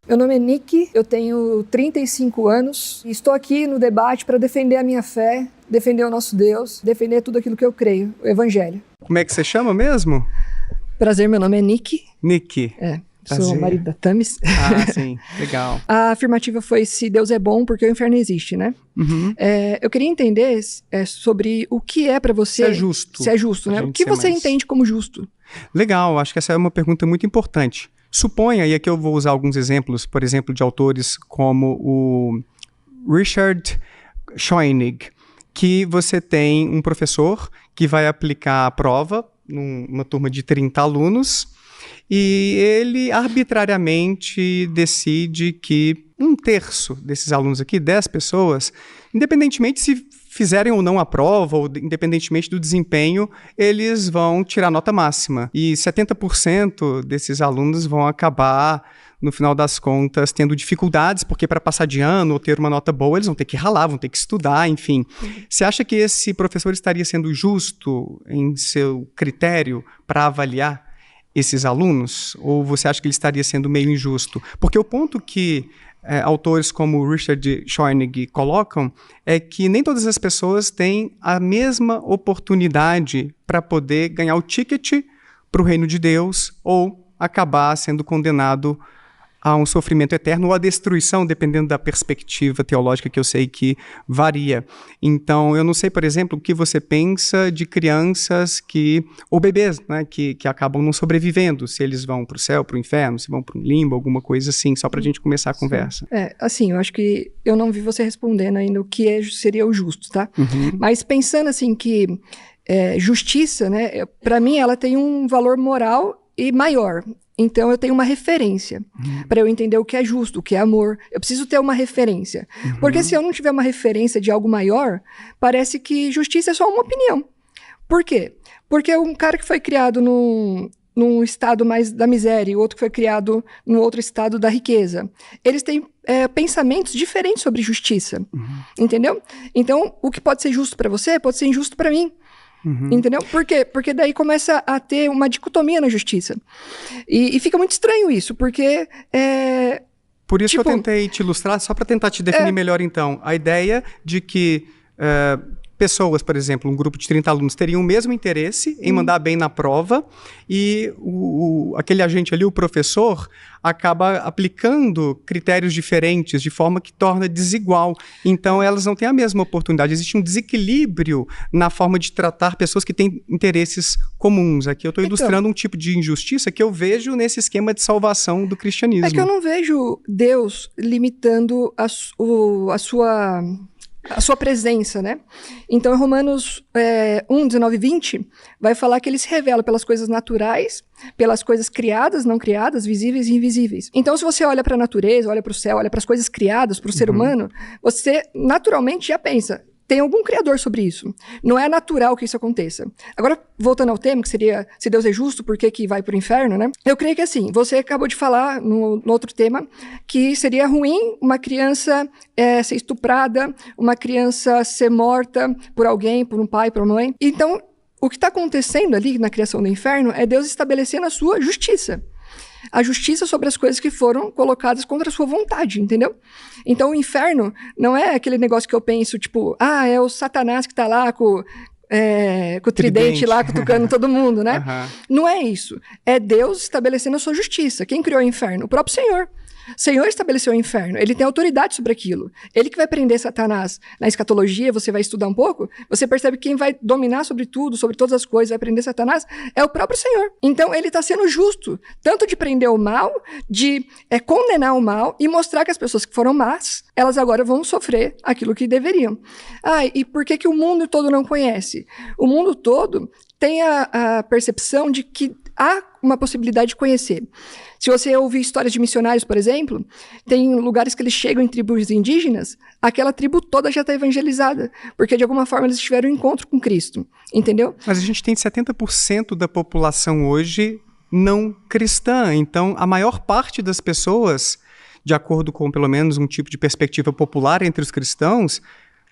Meu nome é Nick, eu tenho 35 anos e estou aqui no debate para defender a minha fé, defender o nosso Deus, defender tudo aquilo que eu creio, o Evangelho. Como é que você chama mesmo? Prazer, meu nome é Nick. Nick. Sou o marido da Thames. Ah, sim, legal. A afirmativa foi se Deus é bom, porque o inferno existe, né? Uhum. Eu queria entender sobre o que é para você... Se é justo. Se é justo, né? O que você entende como justo? Legal, acho que essa é uma pergunta muito importante. Suponha, e aqui eu vou usar alguns exemplos, por exemplo, de autores como o Richard Schoenig, que você tem um professor que vai aplicar a prova numa turma de 30 alunos e ele arbitrariamente decide que um terço desses alunos aqui, 10 pessoas, independentemente se fizerem ou não a prova, ou independentemente do desempenho, eles vão tirar nota máxima. E 70% desses alunos vão acabar, no final das contas, tendo dificuldades, porque para passar de ano ou ter uma nota boa, eles vão ter que ralar, vão ter que estudar, enfim. Você acha que esse professor estaria sendo justo em seu critério para avaliar esses alunos? Ou você acha que ele estaria sendo meio injusto? Porque o ponto que autores como Richard Schoenig colocam é que nem todas as pessoas têm a mesma oportunidade para poder ganhar o ticket para o reino de Deus ou acabar sendo condenado a um sofrimento eterno ou a destruição, dependendo da perspectiva teológica que eu sei que varia. Então, eu não sei, por exemplo, o que você pensa de crianças ou bebês, né, que acabam não sobrevivendo, se eles vão para o céu, para o inferno, se vão para um limbo, alguma coisa assim, só para a gente começar a conversa. Assim, eu acho que eu não vi você respondendo ainda o que seria o justo, tá? Uhum. Mas pensando assim que justiça, né, para mim ela tem um valor moral e maior. Então, eu tenho uma referência para eu entender o que é justo, o que é amor. Eu preciso ter uma referência. Porque se eu não tiver uma referência de algo maior, parece que justiça é só uma opinião. Por quê? Porque um cara que foi criado num estado mais da miséria e outro que foi criado num outro estado da riqueza, eles têm pensamentos diferentes sobre justiça. Entendeu? Então, o que pode ser justo para você pode ser injusto para mim. Entendeu? Por quê? Porque daí começa a ter uma dicotomia na justiça. E fica muito estranho isso, porque... Por isso que eu tentei te ilustrar, só para tentar te definir melhor então. A ideia de que pessoas, por exemplo, um grupo de 30 alunos, teriam o mesmo interesse em mandar bem na prova e aquele agente ali, o professor, acaba aplicando critérios diferentes, de forma que torna desigual. Então, elas não têm a mesma oportunidade. Existe um desequilíbrio na forma de tratar pessoas que têm interesses comuns. Aqui eu estou ilustrando um tipo de injustiça que eu vejo nesse esquema de salvação do cristianismo. É que eu não vejo Deus limitando a sua presença, né? Então, em Romanos 1, 19 e 20, vai falar que ele se revela pelas coisas naturais, pelas coisas criadas, não criadas, visíveis e invisíveis. Então, se você olha para a natureza, olha para o céu, olha para as coisas criadas, para o ser humano, você naturalmente já pensa, tem algum criador sobre isso. Não é natural que isso aconteça. Agora, voltando ao tema, que seria se Deus é justo, por que vai para o inferno, né? Eu creio que assim, você acabou de falar no outro tema, que seria ruim uma criança ser estuprada, uma criança ser morta por alguém, por um pai, por uma mãe. Então, o que está acontecendo ali na criação do inferno é Deus estabelecendo a sua justiça. A justiça sobre as coisas que foram colocadas contra a sua vontade, entendeu? Então, o inferno não é aquele negócio que eu penso, tipo, é o Satanás que tá lá com o tridente lá, cutucando todo mundo, né? Não é isso. É Deus estabelecendo a sua justiça. Quem criou o inferno? O próprio Senhor. O Senhor estabeleceu o inferno, ele tem autoridade sobre aquilo. Ele que vai prender Satanás. Na escatologia, você vai estudar um pouco, você percebe que quem vai dominar sobre tudo, sobre todas as coisas, vai prender Satanás, é o próprio Senhor. Então, ele está sendo justo, tanto de prender o mal, de condenar o mal e mostrar que as pessoas que foram más, elas agora vão sofrer aquilo que deveriam. E por que o mundo todo não conhece? O mundo todo tem a percepção de que há uma possibilidade de conhecer. Se você ouvir histórias de missionários, por exemplo, tem lugares que eles chegam em tribos indígenas, aquela tribo toda já está evangelizada, porque de alguma forma eles tiveram um encontro com Cristo, entendeu? Mas a gente tem 70% da população hoje não cristã, então a maior parte das pessoas, de acordo com pelo menos um tipo de perspectiva popular entre os cristãos,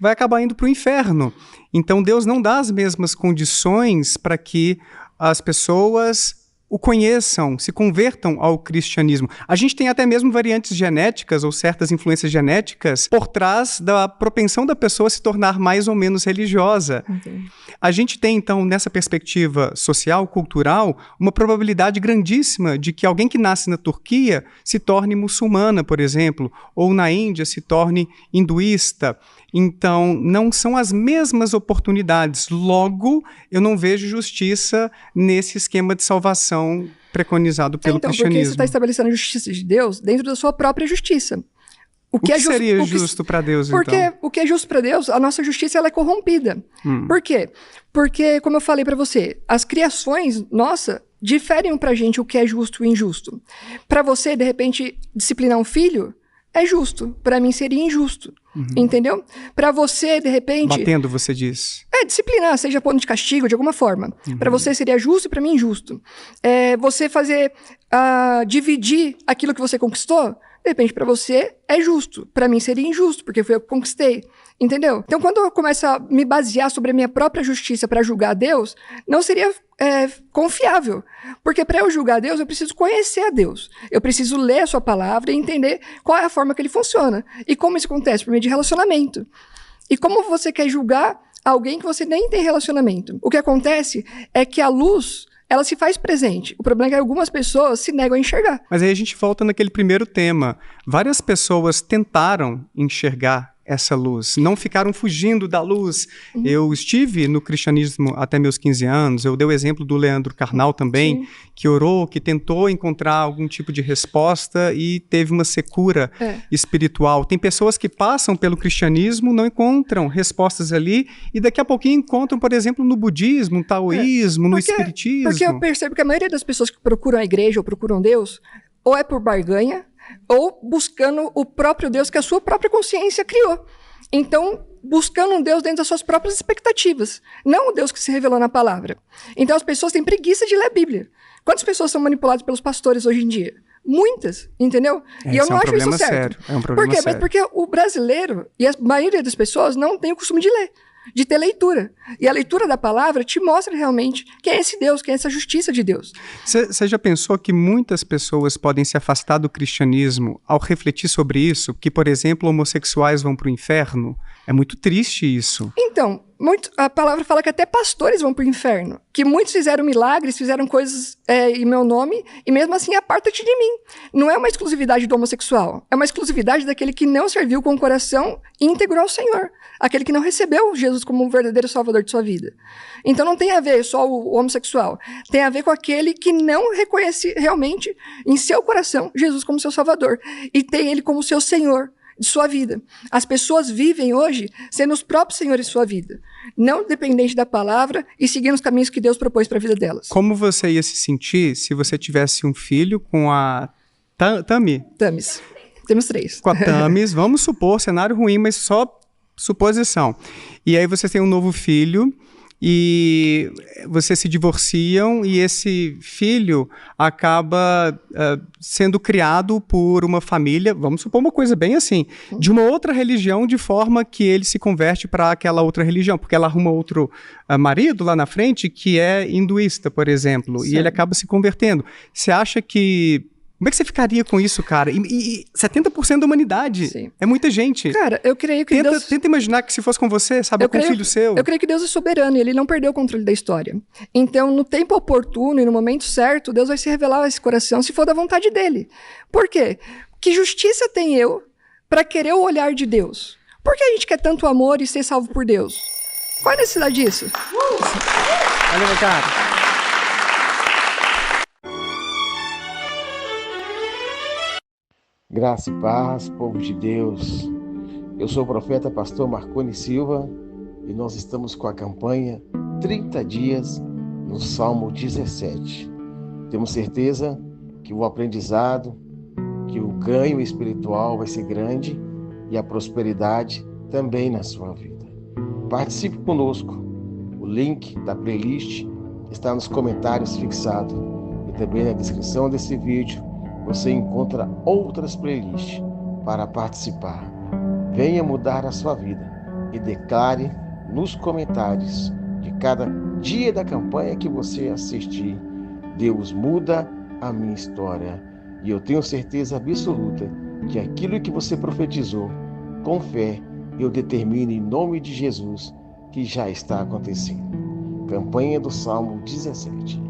vai acabar indo para o inferno. Então Deus não dá as mesmas condições para que as pessoas o conheçam, se convertam ao cristianismo. A gente tem até mesmo variantes genéticas ou certas influências genéticas por trás da propensão da pessoa a se tornar mais ou menos religiosa. Entendi. A gente tem, então, nessa perspectiva social, cultural, uma probabilidade grandíssima de que alguém que nasce na Turquia se torne muçulmana, por exemplo, ou na Índia se torne hinduísta. Então, não são as mesmas oportunidades. Logo, eu não vejo justiça nesse esquema de salvação preconizado pelo Então, porque você cristianismo. está estabelecendo a justiça de Deus dentro da sua própria justiça. O que seria justo para Deus, porque então? o que é justo para Deus, a nossa justiça ela é corrompida. Por quê? Porque, como eu falei para você, as criações, nossa, diferem pra gente o que é justo e injusto. Para você, de repente, disciplinar um filho é justo. Para mim seria injusto. Entendeu? Para você, de repente... Batendo, você diz. Disciplinar, seja pondo de castigo, de alguma forma. Para você seria justo e para mim injusto. Você fazer, dividir aquilo que você conquistou, de repente para você é justo. Para mim seria injusto, porque foi eu que conquistei. Entendeu? Então, quando eu começo a me basear sobre a minha própria justiça para julgar Deus, não seria confiável. Porque para eu julgar Deus, eu preciso conhecer a Deus. Eu preciso ler a sua palavra e entender qual é a forma que ele funciona. E como isso acontece? Por meio de relacionamento. E como você quer julgar alguém que você nem tem relacionamento? O que acontece é que a luz, ela se faz presente. O problema é que algumas pessoas se negam a enxergar. Mas aí a gente volta naquele primeiro tema. Várias pessoas tentaram enxergar essa luz, não ficaram fugindo da luz. Eu estive no cristianismo até meus 15 anos, eu dei o exemplo do Leandro Carnal também, que orou, que tentou encontrar algum tipo de resposta e teve uma secura espiritual. Tem pessoas que passam pelo cristianismo, não encontram respostas ali e daqui a pouquinho encontram, por exemplo, no budismo, no taoísmo, no espiritismo. Porque eu percebo que a maioria das pessoas que procuram a igreja ou procuram Deus, ou é por barganha, ou buscando o próprio Deus que a sua própria consciência criou. Então, buscando um Deus dentro das suas próprias expectativas, não o Deus que se revelou na palavra. Então, as pessoas têm preguiça de ler a Bíblia. Quantas pessoas são manipuladas pelos pastores hoje em dia? Muitas, entendeu? E eu não acho isso certo. É um problema Por quê? sério. Mas porque o brasileiro e a maioria das pessoas não tem o costume de ler, de ter leitura. E a leitura da palavra te mostra realmente quem é esse Deus, quem é essa justiça de Deus. Você já pensou que muitas pessoas podem se afastar do cristianismo ao refletir sobre isso? Que, por exemplo, homossexuais vão para o inferno? É muito triste isso. Então, a palavra fala que até pastores vão para o inferno. Que muitos fizeram milagres, fizeram coisas em meu nome, e mesmo assim, aparta-te de mim. Não é uma exclusividade do homossexual. É uma exclusividade daquele que não serviu com o coração íntegro ao Senhor. Aquele que não recebeu Jesus como um verdadeiro salvador de sua vida. Então não tem a ver só o homossexual. Tem a ver com aquele que não reconhece realmente em seu coração Jesus como seu salvador. E tem ele como seu Senhor de sua vida. As pessoas vivem hoje sendo os próprios senhores de sua vida, não dependente da palavra e seguindo os caminhos que Deus propôs para a vida delas. Como você ia se sentir se você tivesse um filho com a Tamis. Temos 3. Com a Tamis, vamos supor, cenário ruim, mas só suposição. E aí você tem um novo filho e vocês se divorciam e esse filho acaba sendo criado por uma família, vamos supor uma coisa bem assim, de uma outra religião, de forma que ele se converte para aquela outra religião, porque ela arruma outro marido lá na frente que é hinduísta, por exemplo, e ele acaba se convertendo. Você acha que... Como é que você ficaria com isso, cara? E 70% da humanidade. Sim. É muita gente. Cara, eu creio que Deus... Tenta imaginar que se fosse com você, sabe, com um filho seu. Eu creio que Deus é soberano e ele não perdeu o controle da história. Então, no tempo oportuno e no momento certo, Deus vai se revelar a esse coração se for da vontade dele. Por quê? Que justiça tem eu para querer o olhar de Deus? Por que a gente quer tanto amor e ser salvo por Deus? Qual é a necessidade disso? Valeu, cara. Graça e paz, povo de Deus. Eu sou o profeta pastor Marconi Silva e nós estamos com a campanha 30 dias no Salmo 17. Temos certeza que o aprendizado, que o ganho espiritual vai ser grande e a prosperidade também na sua vida. Participe conosco. O link da playlist está nos comentários fixado e também na descrição desse vídeo. Você encontra outras playlists para participar. Venha mudar a sua vida e declare nos comentários de cada dia da campanha que você assistir Deus muda a minha história e eu tenho certeza absoluta que aquilo que você profetizou, com fé, eu determino em nome de Jesus que já está acontecendo. Campanha do Salmo 17.